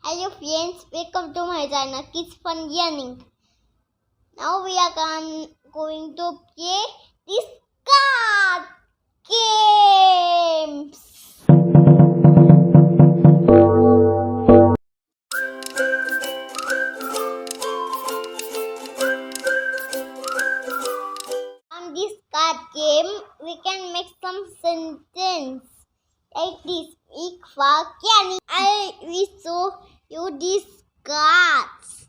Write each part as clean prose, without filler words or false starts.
Hello friends, welcome to my channel Kids Fun Learning. Now we are going to play this card games. On this card game, we can make some sentence like this. I will show you these cards.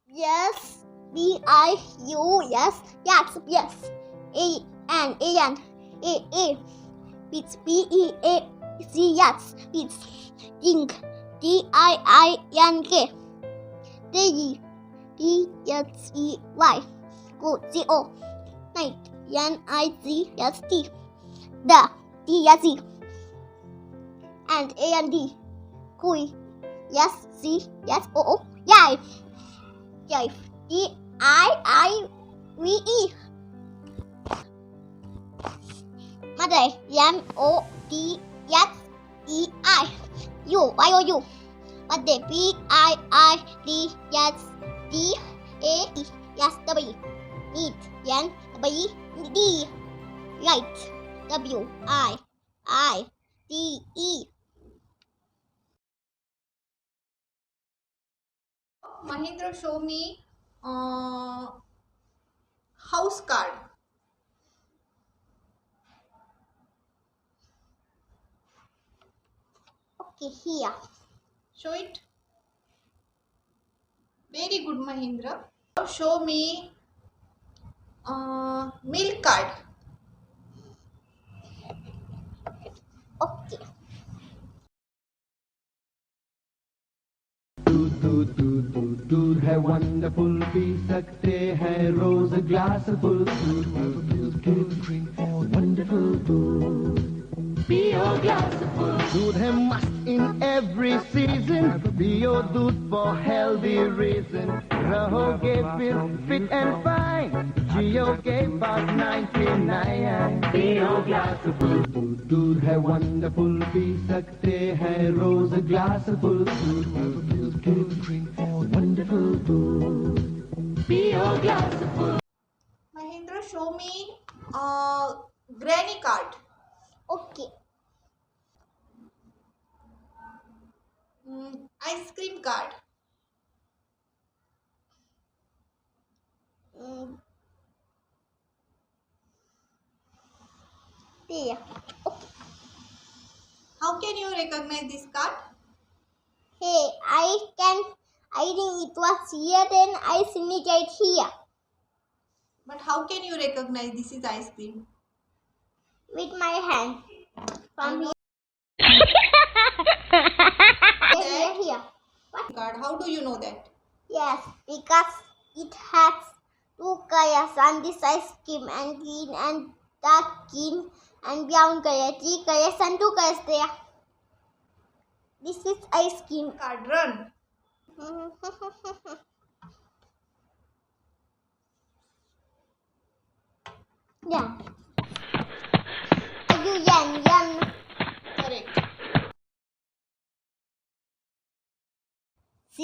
Yes, B-I-U, yes, A-N, A, it's B-E-A-C, yes, it's Think, D-I-I-N-K, D-E-S-E-Y, Go, C-O, Night, N-I-C-S-T, The, D-S-E, and A-N-D, Kui, yes, C, yes, O-O, Yai, D-I-I-V-E, Mother, M-O-D-S-E-I, Y-O-U, Mother, P-I-I-D-S-D-A-E, yes, W, Need, N-W-D, Right, W-I-I-D-E. Mahindra, show me house card. Okay, here. Show it. Very good, Mahindra. Now show me milk card. Okay. दूध है wonderful पी सकते हैं रोज glass full wonderful दूध पियो glass full दूध है मस्त इन एवरी सीजन पियो दूध फॉर हेल्दी रीजन रहोगे फिर फिट एंड फाइन जियोगे पास 99 पियो ग्लास फुल दूध है वंडरफुल पी सकते हैं रोज glass full wonderful food. Be your glass of food. Mahindra, show me granny card. Okay. Ice cream card. There. Okay. How can you recognize this card? Hey, I think it was here, then I seen it right here. But how can you recognize this is ice cream? With my hand. From here. Here. What? Card. How do you know that? Yes, because it has two colors on this ice cream, and green and dark green and brown color. 3 colors and 2 colors there. This is ice cream. Card, run. Yeah. Yan. Correct. C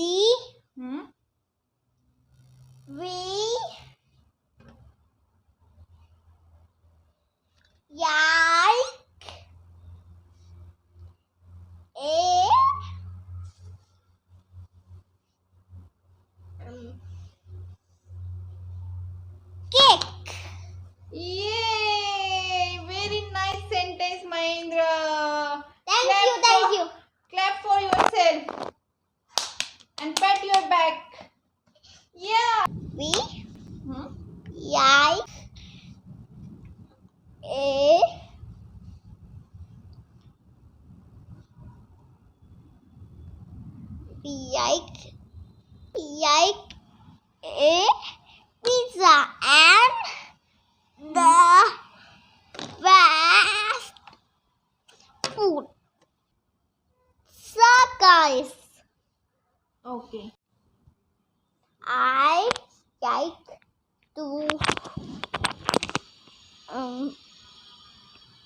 V Yike A Cake. Yay! Very nice sentence, Mahindra. Thank you. Clap for yourself and pat your back. Yeah. V Yike A Yike A pizza and the best food. So guys, Okay. I like to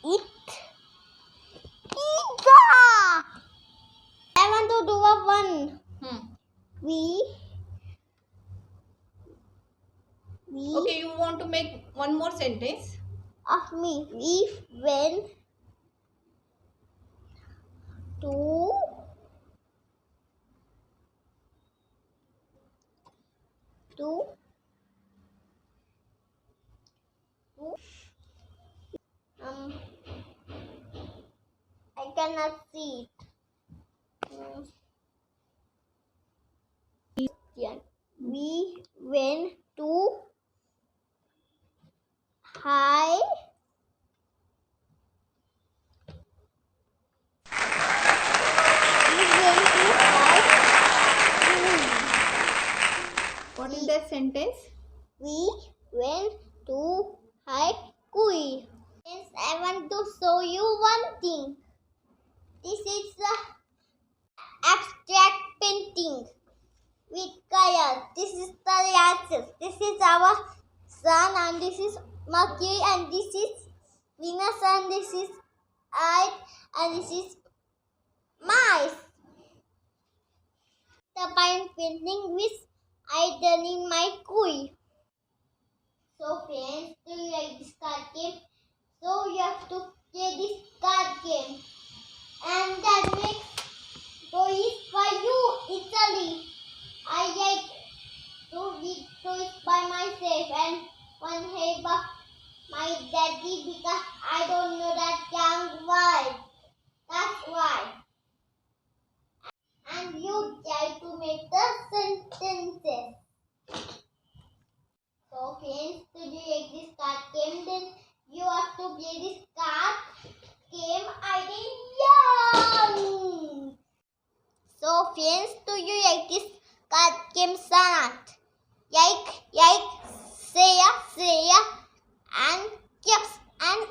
eat pizza. I want to do a one. We went to I cannot see it. We went to high. What is that sentence? We went to high. Yes, I want to show you one thing. This is the abstract painting with color. This is the reactions. This is our sun, and this is Mercury, and this is Venus, and this is Earth, and this is Mars. The fine painting which I done in my school. So friends, do you like this card game? So you have to play this card game, and that makes toys for you, Italy. I like to read toys by myself and one help of my daddy because I don't know that young word. That's why. And you try to make the sentences. So friends, do you like this card game? Then you have to play this card game young. So friends, do you like this card game sonnet? Yike, say and yes, and